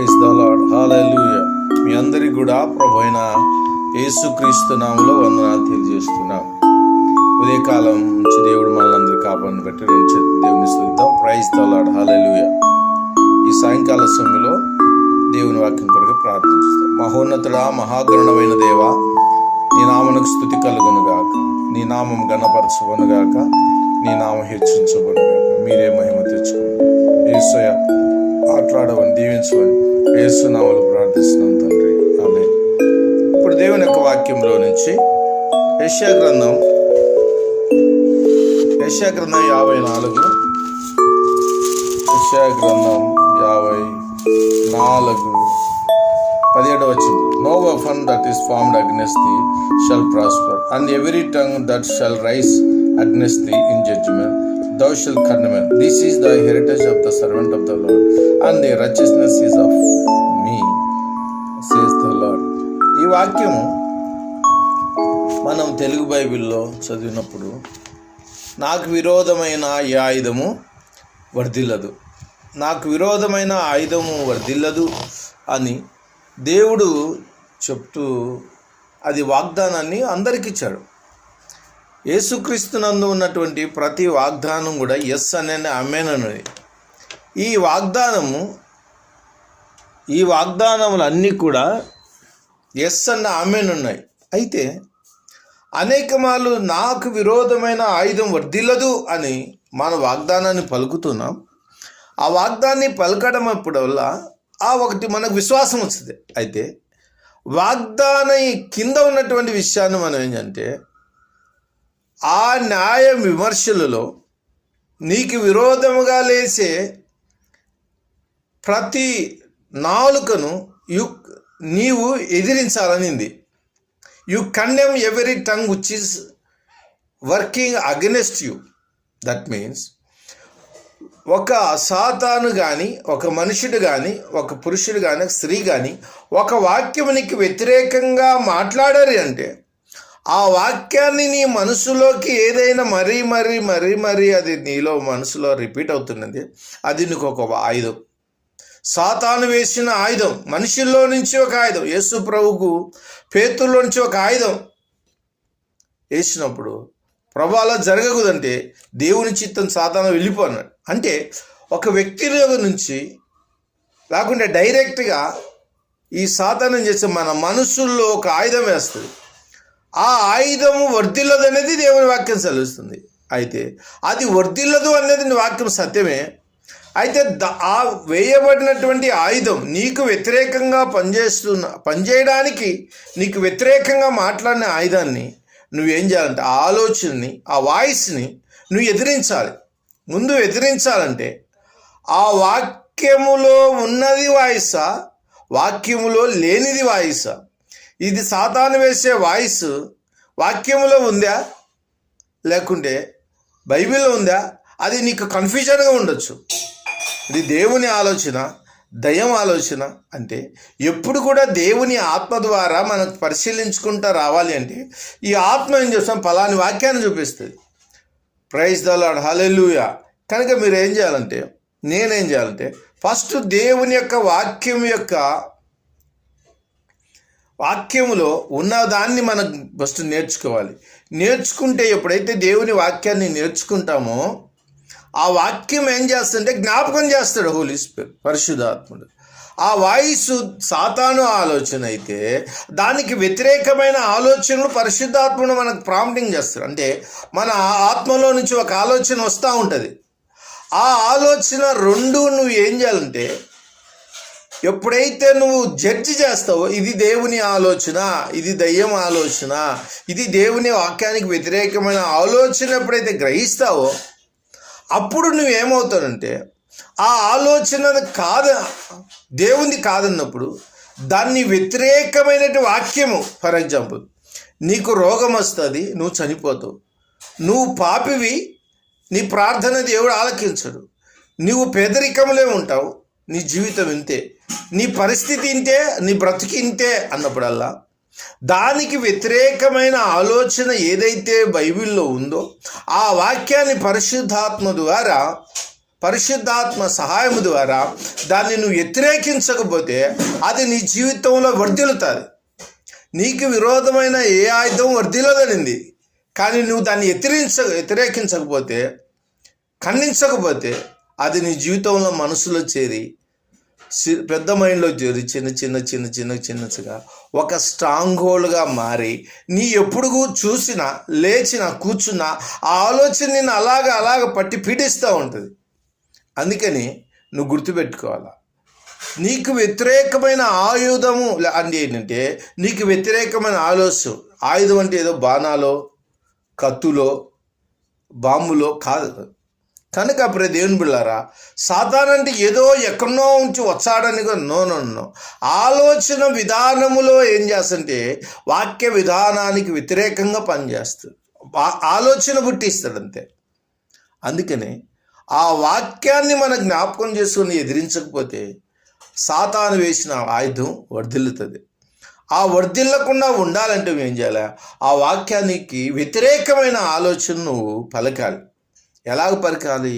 Praise the lord, హల్లెలూయా. మీ అందరికి కూడా ప్రభు అయిన యేసుక్రీస్తు నామములో వందనాలు తెలియజేస్తున్నాం. ఉదయకాలం నుంచి దేవుడు మనల్ని కాపాడిని బట్టి దేవుని స్తుతిద్దాం. ప్రైజ్ ద లార్డ్, హల్లెలూయా. ఈ సాయంకాల సమయంలో దేవుని వాక్యం కొరకు ప్రార్థిస్తాం. మహోన్నతుడా, మహాగణమైన దేవా, నీ నామమునకు స్తుతి కలుగునుగాక, నీ నామం ఘనపరచబడునుగాక, నీ నామం హెచ్చించబడునుగాక. మీరే మహిమ తెచ్చుకోండి. యేసయ్య మాట్లాడవని, దీవించవని యేసు నామములో ప్రార్థిస్తున్నాం తండ్రి, ఆమేన్. ఇప్పుడు దేవుని యొక్క వాక్యంలో నుంచి యెషయా గ్రంథం 54, యెషయా గ్రంథం 54 17 వచ్చింది. No weapon that is formed against thee shall prosper, and every tongue that shall rise against thee in judgment thou shalt condemn. This is the heritage of the servant of the Lord, and the righteousness is of me, says the Lord. ఈ వాక్యం మనం తెలుగు బైబిల్లో చదివినప్పుడు, నాకు విరోధమైన ఈ ఆయుధము వర్ధిల్లదు, నాకు విరోధమైన ఆయుధము వర్ధిల్లదు అని దేవుడు చెప్తూ అది వాగ్దానాన్ని అందరికి ఇచ్చాడు. యేసుక్రీస్తునందు ఉన్నటువంటి ప్రతి వాగ్దానం కూడా ఎస్ అనే ఆమేన్ అనేది. ఈ వాగ్దానములన్నీ కూడా ఎస్ అన్న ఆమేన్ ఉన్నాయి. అయితే అనేకమాలు నాకు విరోధమైన ఆయుధం వర్ధిల్లదు అని మన వాగ్దానాన్ని పలుకుతున్నాం. ఆ వాగ్దాన్ని పలకడం వల్ల ఒకటి మనకు విశ్వాసం వస్తుంది. అయితే వాగ్దానం కింద ఉన్నటువంటి విషయాన్ని మనం ఏంటంటే, ఆ న్యాయ విమర్శలలో నీకు విరోధముగా లేసే ప్రతి నాలుకను నీవు ఎదిరించాలనింది. You condemn every tongue which is working against you. That means ఒక సాతాను కానీ, ఒక మనుషుడు కానీ, ఒక పురుషుడు కానీ, స్త్రీ కానీ ఒక వాక్యమునికి వ్యతిరేకంగా మాట్లాడారు అంటే, ఆ వాక్యాన్ని నీ మనసులోకి ఏదైనా మరీ అది నీలో మనసులో రిపీట్ అవుతున్నది, అది నీకు ఒక ఆయుధం. సాతాను వేసిన ఆయుధం, మనుషుల్లో నుంచి ఒక ఆయుధం. యేసు ప్రభువుకు పేతుల్లో నుంచి ఒక ఆయుధం వేసినప్పుడు, ప్రభు అలా జరగకూడదంటే దేవుని చిత్తం సాతాను వెళ్ళిపోన్నాడు. అంటే ఒక వ్యక్తి నుంచి లేకుంటే డైరెక్ట్గా ఈ సాతానం చేస్తే మన మనసుల్లో ఒక ఆయుధం వేస్తుంది. ఆ ఆయుధము వర్ధిల్లదు అనేది దేవుని వాక్యం సెలవుస్తుంది. అయితే అది వర్ధిల్లదు అనేది వాక్యం సత్యమే. అయితే ఆ వేయబడినటువంటి ఆయుధం నీకు వ్యతిరేకంగా పనిచేయడానికి, నీకు వ్యతిరేకంగా మాట్లాడిన ఆయుధాన్ని నువ్వేం చేయాలంటే, ఆ ఆలోచనని, ఆ వాయిస్ని నువ్వు ఎదిరించాలి. ముందు ఎదిరించాలంటే ఆ వాక్యములో ఉన్నది వాయిసా, వాక్యములో లేనిది వాయిసా? ఇది సాతాను వేసే వాయిస్ వాక్యములో ఉందా లేకుంటే బైబిల్లో ఉందా? అది నీకు కన్ఫ్యూజన్గా ఉండొచ్చు. ఇది దేవుని ఆలోచన, దయ్యం ఆలోచన. అంటే ఎప్పుడు కూడా దేవుని ఆత్మ ద్వారా మనకు పరిశీలించుకుంటూ రావాలి. అంటే ఈ ఆత్మ ఏం చేస్తాం, ఫలాని వాక్యాన్ని చూపిస్తుంది. ప్రైజ్ ద లార్డ్, హల్లెలూయా. కనుక మీరు ఏం చేయాలంటే, నేనేం చేయాలంటే, ఫస్ట్ దేవుని యొక్క వాక్యములో ఉన్నదాన్ని మనం ఫస్ట్ నేర్చుకోవాలి. నేర్చుకుంటే ఎప్పుడైతే దేవుని వాక్యాన్ని నేర్చుకుంటామో, ఆ వాక్యం ఏం చేస్తుంటే జ్ఞాపకం చేస్తాడు హోలీ స్పిరిట్, పరిశుద్ధాత్ముడు. ఆ వాయిస్ సాతాను ఆలోచన అయితే దానికి వ్యతిరేకమైన ఆలోచనలు పరిశుద్ధాత్ముడు మనకు ప్రాంప్టింగ్ చేస్తాడు. అంటే మన ఆత్మలో నుంచి ఒక ఆలోచన వస్తూ ఉంటుంది. ఆ ఆలోచన రెండు నువ్వు ఏం చేయాలంటే, ఎప్పుడైతే నువ్వు జడ్జి చేస్తావో, ఇది దేవుని ఆలోచన, ఇది దయ్యం ఆలోచన, ఇది దేవుని వాక్యానికి వ్యతిరేకమైన ఆలోచన ఎప్పుడైతే గ్రహిస్తావో, అప్పుడు నువ్వేమవుతానంటే, ఆ ఆలోచన దేవుని కాదన్నప్పుడు దాన్ని వ్యతిరేకమైన వాక్యము, ఫర్ ఎగ్జాంపుల్ నీకు రోగం వస్తుంది, నువ్వు చనిపోతావు, నువ్వు పాపివి, నీ ప్రార్థన దేవుడు ఆలకించడు, నువ్వు పేదరికంలో ఉంటావు, నీ జీవితం ఇంతే, నీ పరిస్థితి ఇంతే, నీ బ్రతికి ఇంతే అన్నప్పుడల్లా దానికి వ్యతిరేకమైన ఆలోచన ఏదైతే బైబిల్లో ఉందో ఆ వాక్యాన్ని పరిశుద్ధాత్మ ద్వారా పరిశుద్ధాత్మ సహాయం ద్వారా దాన్ని నువ్వు వ్యతిరేకించకపోతే అది నీ జీవితంలో వర్ధిల్లుతుంది. నీకు విరోధమైన ఏ ఆయుధం వర్ధిల్లదనింది, కానీ నువ్వు దాన్ని వ్యతిరేకించకపోతే, ఖండించకపోతే అది నీ జీవితంలో మనసులో చేరి పెద్ద మైండ్లో చేరి చిన్నగా ఒక స్ట్రాంగ్ హోల్డ్గా మారి నీ ఎప్పుడు చూసినా లేచినా కూర్చున్నా ఆ ఆలోచన నిన్ను అలాగ పట్టి పీడిస్తూ ఉంటుంది. అందుకని నువ్వు గుర్తుపెట్టుకోవాలి, నీకు వ్యతిరేకమైన ఆయుధము అంటే ఏంటంటే నీకు వ్యతిరేకమైన ఆయుధం అంటే ఏదో బాణాలో కత్తులో బాంబులో కాదు. కనుక అప్పుడే దేవుని బిళ్ళారా, సాతానంటే ఏదో ఎక్కడో ఉంచి వచ్చాడని నో ఆలోచన విధానములో ఏం చేస్తుంటే వాక్య విధానానికి వ్యతిరేకంగా పనిచేస్తుంది, ఆలోచన పుట్టిస్తాడు అంతే. అందుకని ఆ వాక్యాన్ని మన జ్ఞాపకం చేసుకుని ఎదిరించకపోతే సాతాను వేసిన ఆయుధం వర్ధిల్లుతుంది. ఆ వర్ధిల్లకుండా ఉండాలంటే ఏం చేయాలి? ఆ వాక్యానికి వ్యతిరేకమైన ఆలోచనను పలకాలి. ఎలాగ పలకాలి?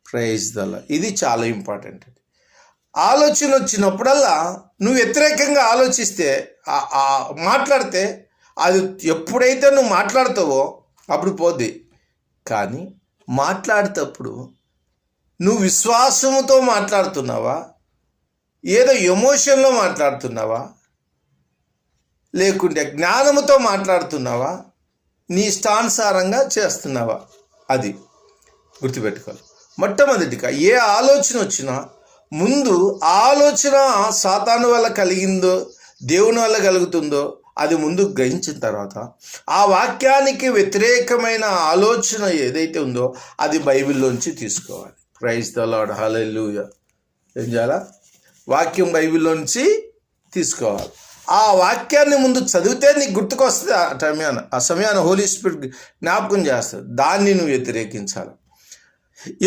Praise the lord. ఇది చాలా ఇంపార్టెంట్. ఆలోచన వచ్చినప్పుడల్లా నువ్వు వ్యతిరేకంగా ఆలోచిస్తే మాట్లాడితే అది ఎప్పుడైతే నువ్వు మాట్లాడతావో అప్పుడు పోద్ది. కానీ మాట్లాడేటప్పుడు నువ్వు విశ్వాసముతో మాట్లాడుతున్నావా, ఏదో ఎమోషన్లో మాట్లాడుతున్నావా, లేకుంటే జ్ఞానముతో మాట్లాడుతున్నావా, నీ ఇష్టానుసారంగా చేస్తున్నావా, అది గుర్తుపెట్టుకోవాలి. మొట్టమొదటిగా ఏ ఆలోచన వచ్చినా ముందు ఆలోచన సాతాను వల్ల కలిగిందో దేవుని వల్ల కలుగుతుందో అది ముందు గ్రహించిన తర్వాత ఆ వాక్యానికి వ్యతిరేకమైన ఆలోచన ఏదైతే ఉందో అది బైబిల్లోంచి తీసుకోవాలి. ప్రైజ్ ద లార్డ్, హల్లెలూయా. ఏం చేయాలా? వాక్యం బైబిల్లోంచి తీసుకోవాలి. ఆ వాక్యాన్ని ముందు చదివితే నీకు గుర్తుకొస్తుంది. ఆ సమయాన్ని హోలీ స్పిరిట్ జ్ఞాపకం చేస్తుంది. దాన్ని నువ్వు వ్యతిరేకించాలి.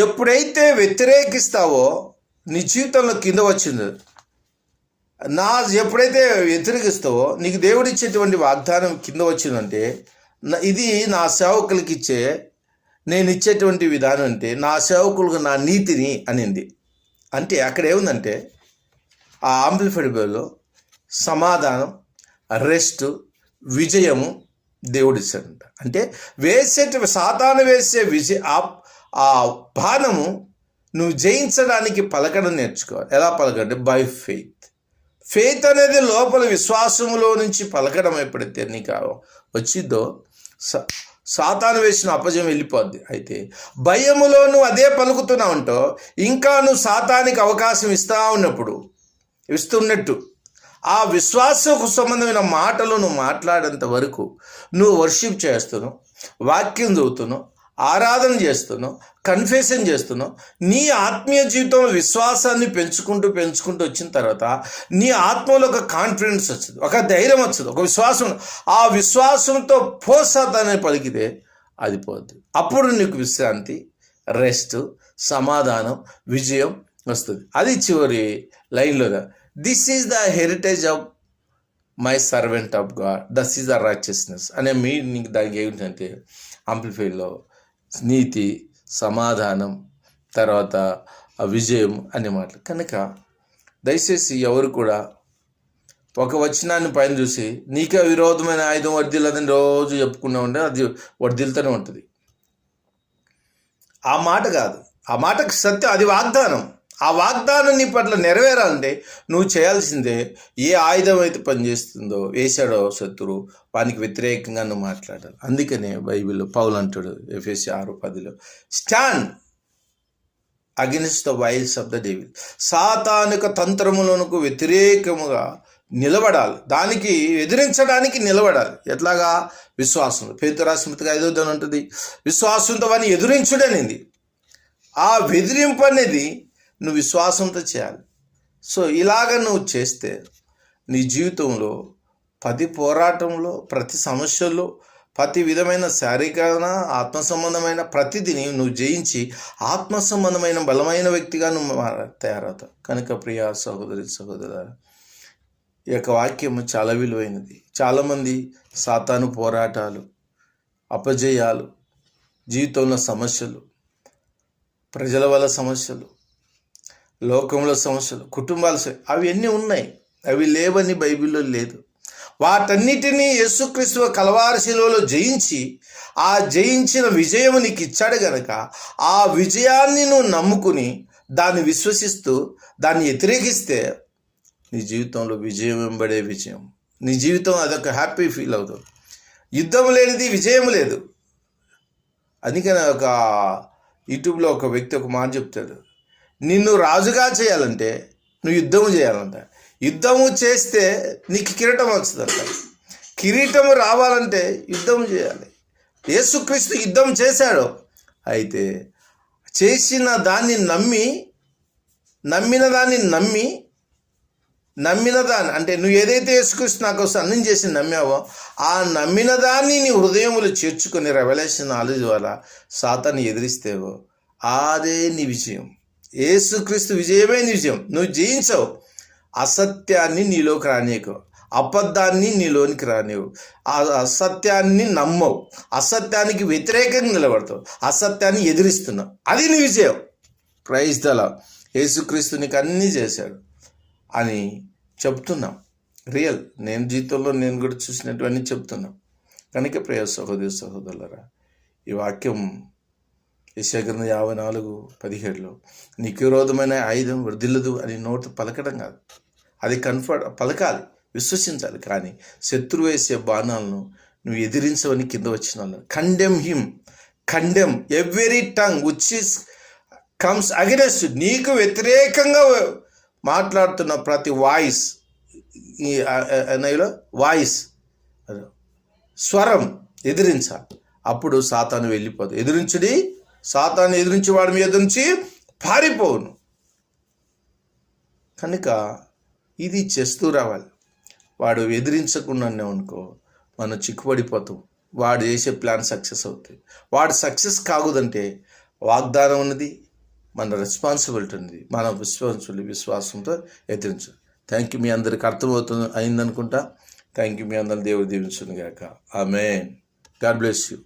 ఎప్పుడైతే వ్యతిరేకిస్తావో నీ జీవితంలో కింద వచ్చింది. ఎప్పుడైతే వ్యతిరేకిస్తావో నీకు దేవుడిచ్చేటువంటి వాగ్దానం కింద వచ్చిందంటే, ఇది నా సేవకులకి నేను ఇచ్చేటువంటి విధానం అంటే నా సేవకులకు నా నీతిని అనింది. అంటే అక్కడ ఏముందంటే ఆ ఆంప్లిఫైడ్ బైబిల్లో సమాధానం, రెస్ట్, విజయము దేవుడిచ్చాడంట. అంటే సాతాను వేసే ఆ బాణము నువ్వు జయించడానికి పలకడం నేర్చుకోవాలి. ఎలా పలకంటే బై ఫెయిత్ అనేది లోపల విశ్వాసములో నుంచి పలకడం ఎప్పుడైతే నీకు వచ్చిందో సాతాను వేసిన అపజయం వెళ్ళిపోద్ది. అయితే భయములో నువ్వు అదే పలుకుతున్నావంటో ఇంకా నువ్వు సాతానికి అవకాశం ఇస్తున్నట్టు ఆ విశ్వాసకు సంబంధమైన మాటలు నువ్వు మాట్లాడేంత వరకు నువ్వు వర్షిప్ చేస్తున్నావు, వాక్యం చదువుతున్నావు, ఆరాధన చేస్తున్నావు, కన్ఫెషన్ చేస్తున్నావు. నీ ఆత్మీయ జీవితంలో విశ్వాసాన్ని పెంచుకుంటూ వచ్చిన తర్వాత నీ ఆత్మలో ఒక కాన్ఫిడెన్స్ వచ్చింది, ఒక ధైర్యం వచ్చింది, ఒక విశ్వాసం. ఆ విశ్వాసంతో సాతాన్ని పలికితే అది పోద్ది. అప్పుడు నీకు విశ్రాంతి, రెస్ట్, సమాధానం, విజయం వస్తుంది. అది చివరి లైన్లో, this is the heritage of my servant of God, this is the righteousness అనే మీనింగ్. దానికి ఏమిటంటే ఆంప్లిఫైడ్లో నీతి, సమాధానం, తర్వాత విజయం అనే మాటలు. కనుక దయచేసి ఎవరు కూడా ఒక వచనాన్ని పైన చూసి నీకే విరోధమైన ఆయుధం వర్ధిల్లదని రోజు చెప్పుకున్నా ఉంటే అది వర్ధిల్తూనే ఉంటుంది. ఆ మాట కాదు, ఆ మాటకు సత్యం, అది వాగ్దానం. ఆ వాగ్దానం నీ పట్ల నెరవేరాలంటే నువ్వు చేయాల్సిందే ఏ ఆయుధం అయితే పనిచేస్తుందో వేశాడో శత్రువు వానికి వ్యతిరేకంగా నువ్వు మాట్లాడాలి. అందుకనే బైబిల్లో పౌలు అంటాడు ఎఫెసీ 6:10, stand against the wiles of the devil. సాతానిక తంత్రములకు వ్యతిరేకముగా నిలబడాలి, దానికి ఎదిరించడానికి నిలబడాలి. ఎట్లాగా? విశ్వాసం. పేతురు రాసిన 5వ ఉంటుంది, విశ్వాసంతో వాడిని ఎదురించుడనింది. ఆ బెదిరింపు అనేది నువ్వు విశ్వాసంతో చేయాలి. సో ఇలాగ నువ్వు చేస్తే నీ జీవితంలో ప్రతి పోరాటంలో, ప్రతి సమస్యల్లో, ప్రతి విధమైన శారీరకమైన ఆత్మ సంబంధమైన ప్రతిదిని నువ్వు జయించి ఆత్మ సంబంధమైన బలమైన వ్యక్తిగా నువ్వు తయారవుతావు. కనుక ప్రియ సహోదరి సహోదరులారా, ఈ యొక్క వాక్యం చాలా విలువైనది. చాలామంది సాతాను పోరాటాలు, అపజయాలు, జీవితంలో సమస్యలు, ప్రజల వల్ల సమస్యలు, లోకంలో సమస్యలు, కుటుంబాల అవి అన్నీ ఉన్నాయి. అవి లేవని బైబిల్లో లేదు. వాటన్నిటినీ యేసుక్రీస్తు కల్వారి శిలువలో జయించి ఆ జయించిన విజయం నీకు ఇచ్చాడు గనక ఆ విజయాన్ని నువ్వు నమ్ముకుని దాన్ని విశ్వసిస్తూ దాన్ని వ్యతిరేకిస్తే నీ జీవితంలో విజయం వెంబడే విజయం. నీ జీవితం అదొక హ్యాపీ ఫీల్ అవుతుంది. యుద్ధం లేనిది విజయం లేదు. అందుకని ఒక యూట్యూబ్లో ఒక వ్యక్తి ఒక మాట చెప్తాడు, నిన్ను రాజుగా చేయాలంటే నువ్వు యుద్ధము చేయాలంట. యుద్ధము చేస్తే నీకు కిరీటం వస్తుందంట. కిరీటం రావాలంటే యుద్ధం చేయాలి. యేసుక్రీస్తు యుద్ధం చేశాడు. అయితే చేసిన దాన్ని నమ్మిన దాన్ని అంటే నువ్వు ఏదైతే యేసుక్రీస్తు నా కోసం అన్నం చేసి నమ్మావో ఆ నమ్మిన దాన్ని నీ హృదయములు చేర్చుకొని రెవల్యూషన్ నాలెడ్జ్ ద్వారా సాతాన్ని ఎదిరిస్తేవో అదే నీ విజయం. యేసుక్రీస్తు విజయమే నీ విజయం. నువ్వు జయించవు. అసత్యాన్ని నీలోకి రానియకు, అబద్ధాన్ని నీలోనికి రానివ్వు, అసత్యాన్ని నమ్మవు, అసత్యానికి వ్యతిరేకంగా నిలబడతావు, అసత్యాన్ని ఎదిరిస్తున్నావు. అది నీ విజయం. Praise the lord. యేసుక్రీస్తు నీకు అన్నీ చేశాడు అని చెప్తున్నాం. రియల్. నేను జీవితంలో నేను కూడా చూసినటువన్నీ చెప్తున్నాం. కనుక ప్రియ సహోదరి సహోదరులారా, ఈ వాక్యం యెషయా గ్రంథం 54:17 నీకు విరోధమైన ఆయుధం వర్ధిల్లదు అని నోట పలకడం కాదు, అది పలకాలి, విశ్వసించాలి. కానీ శత్రువు వేసే బాణాలను నువ్వు ఎదిరించవని కింద వచ్చిన condemn every tongue which is comes against. నీకు వ్యతిరేకంగా మాట్లాడుతున్న ప్రతి వాయిస్, వాయిస్ స్వరం ఎదిరించాలి. అప్పుడు సాతాను వెళ్ళిపోదు. సాతాను ఎదిరించి వాడి మీద నుంచి పారిపోవును. కనుక ఇది చేస్తూ రావాలి. వాడు ఎదిరించకుండా అనుకో మనం చిక్కుపడిపోతాం. వాడు చేసే ప్లాన్ సక్సెస్ అవుతాయి. వాడు సక్సెస్ కాకూడదంటే వాగ్దానం ఉన్నది, మన రెస్పాన్సిబిలిటీ ఉంది. మన విశ్వాసంతో ఎదిరించాలి. Thank you. మీ అందరికి అయిందనుకుంటా. Thank you. మీ అందరిని దేవుడు దీవించును గాక. ఆమేన్. God bless you.